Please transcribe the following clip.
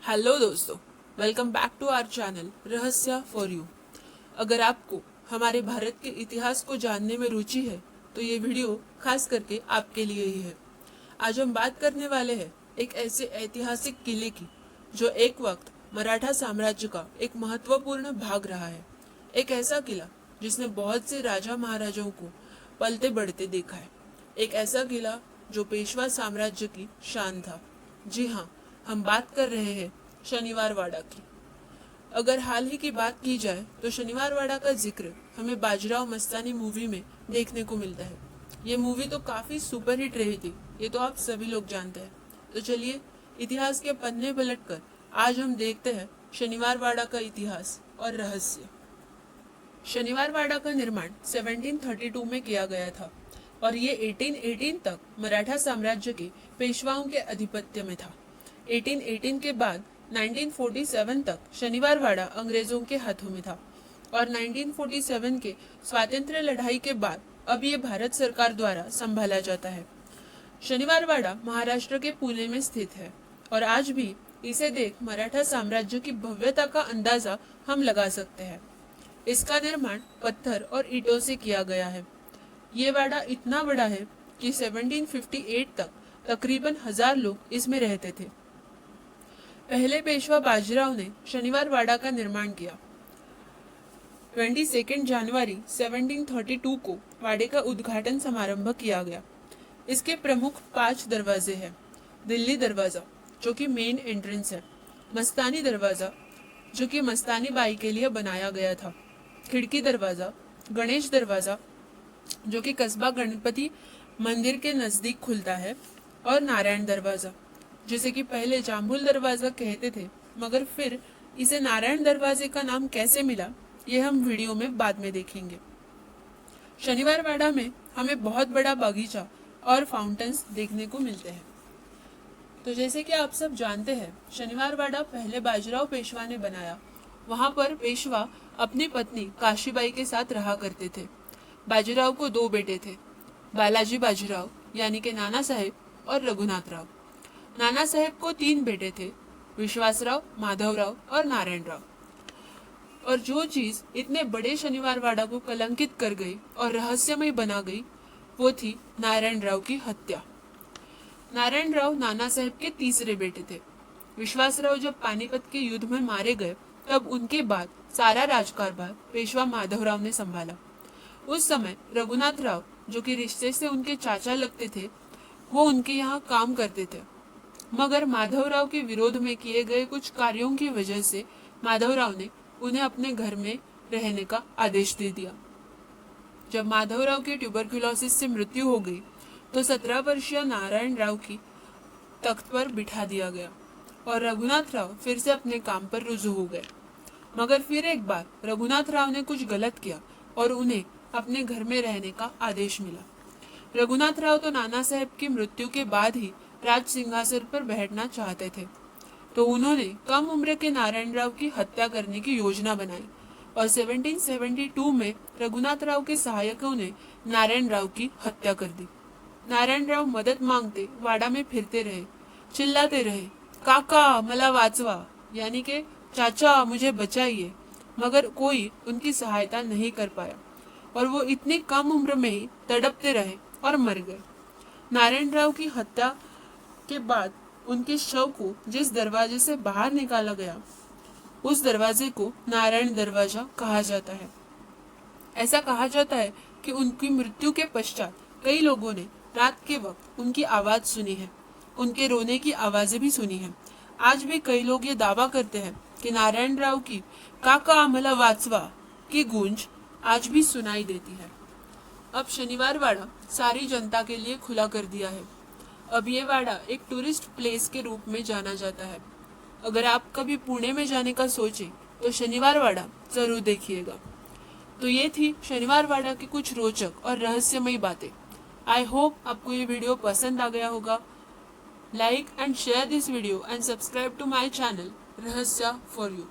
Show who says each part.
Speaker 1: Hello दोस्तों, welcome back to our channel Rahasya for you. अगर आपको हमारे भारत के इतिहास को जानने में रुचि है तो ये वीडियो खास करके आपके लिए ही है। आज हम बात करने वाले हैं एक ऐसे ऐतिहासिक किले की जो एक वक्त मराठा साम्राज्य का एक महत्वपूर्ण भाग रहा है। एक ऐसा किला जिसने बहुत से राजा महाराजाओं को पलते बढ़ते देखा है। एक ऐसा किला जो पेशवा साम्राज्य की शान था। जी हाँ, हम बात कर रहे हैं शनिवार वाड़ा की। अगर हाल ही की बात की जाए तो शनिवार वाड़ा का जिक्र हमें बाजीराव मस्तानी मूवी में देखने को मिलता है। ये मूवी तो काफी सुपरहिट रही थी, ये तो आप सभी लोग जानते हैं। तो चलिए इतिहास के पन्ने पलटकर आज हम देखते हैं शनिवार वाड़ा का इतिहास और रहस्य। शनिवार वाड़ा का निर्माण 1732 में किया गया था और ये 1818 तक मराठा साम्राज्य के पेशवाओं के आधिपत्य में था। 1818 के बाद 1947 तक शनिवार वाड़ा अंग्रेजों के हाथों में था और 1947 के स्वातंत्र्य लड़ाई के बाद अब ये भारत सरकार द्वारा संभाला जाता है। शनिवार वाड़ा महाराष्ट्र के पुणे में स्थित है और आज भी इसे देख मराठा साम्राज्य की भव्यता का अंदाजा हम लगा सकते हैं। इसका निर्माण पत्थर और ईंटों से किया गया है। ये वाड़ा इतना बड़ा है कि 1758 तक तकरीबन 1000 लोग इसमें रहते थे। पहले पेशवा बाजीराव ने शनिवार वाड़ा का निर्माण किया। 22 जनवरी 1732 को वाड़े का उद्घाटन समारंभ किया गया। इसके प्रमुख 5 दरवाजे हैं। दिल्ली दरवाजा जो कि मेन एंट्रेंस है, मस्तानी दरवाजा जो कि मस्तानी बाई के लिए बनाया गया था, खिड़की दरवाजा, गणेश दरवाजा जो कि कस्बा गणपति मंदिर के नजदीक खुलता है, और नारायण दरवाजा जिसे कि पहले जाम्बुल दरवाजा कहते थे, मगर फिर इसे नारायण दरवाजे का नाम कैसे मिला ये हम वीडियो में बाद में देखेंगे। शनिवार वाड़ा में हमें बहुत बड़ा बगीचा और फाउंटेन्स देखने को मिलते हैं। तो जैसे कि आप सब जानते हैं, शनिवार वाड़ा पहले बाजीराव पेशवा ने बनाया। वहां पर पेशवा अपनी पत्नी काशीबाई के साथ रहा करते थे। बाजीराव को 2 बेटे थे, बालाजी बाजीराव यानी कि नाना साहेब और रघुनाथ राव। नाना साहेब को 3 बेटे थे, विश्वासराव, माधवराव और नारायण राव। और जो चीज इतने बड़े शनिवार वाड़ा को कलंकित कर गई और रहस्यमय बना गई वो थी नारायण राव की हत्या। नारायण राव नाना साहेब के तीसरे बेटे थे। विश्वासराव जब पानीपत के युद्ध में मारे गए तब उनके बाद सारा राजकारभार पेशवा माधवराव ने संभाला। उस समय रघुनाथ राव जो कि रिश्ते से उनके चाचा लगते थे, वो उनके यहाँ काम करते थे, मगर माधवराव के विरोध में किए गए कुछ कार्यों की वजह से माधवराव ने उन्हें अपने घर में रहने का आदेश दे दिया। जब माधवराव की ट्यूबरकुलोसिस से मृत्यु हो गई तो 17 वर्षीय नारायण राव की तख्त पर बिठा दिया गया और रघुनाथ राव फिर से अपने काम पर रुजू हो गए। मगर फिर एक बार रघुनाथ राव ने कुछ गलत किया और उन्हें अपने घर में रहने का आदेश मिला। रघुनाथ राव तो नाना साहेब की मृत्यु के बाद ही राज सिंहासन पर बैठना चाहते थे, तो उन्होंने कम उम्र के नारायण राव की हत्या करने की योजना बनाई और 1772 में रघुनाथ राव के सहायकों ने नारायण राव की हत्या कर दी। नारायण राव मदद मांगते वाड़ा में फिरते रहे, चिल्लाते रहे, काका मला वाचवा, यानी के चाचा मुझे बचाइए, मगर कोई उनकी सहायता नहीं कर पाया और वो इतनी कम उम्र में ही तड़पते रहे और मर गए। नारायण राव की हत्या के बाद उनके शव को जिस दरवाजे से बाहर निकाला गया उस दरवाजे को नारायण दरवाजा कहा जाता है। ऐसा कहा जाता है कि उनकी मृत्यु के पश्चात कई लोगों ने रात के वक्त उनकी आवाज सुनी है, उनके रोने की आवाजें भी सुनी है। आज भी कई लोग ये दावा करते हैं कि नारायण राव की काका मला वाचवा की गूंज आज भी सुनाई देती है। अब शनिवार वाड़ा सारी जनता के लिए खुला कर दिया है। अब ये वाड़ा एक टूरिस्ट प्लेस के रूप में जाना जाता है। अगर आप कभी पुणे में जाने का सोचे तो शनिवार वाड़ा जरूर देखिएगा। तो ये थी शनिवार वाड़ा की कुछ रोचक और रहस्यमयी बातें। आई होप आपको ये वीडियो पसंद आ गया होगा। Like and share this video and subscribe to my channel Rahasya for you.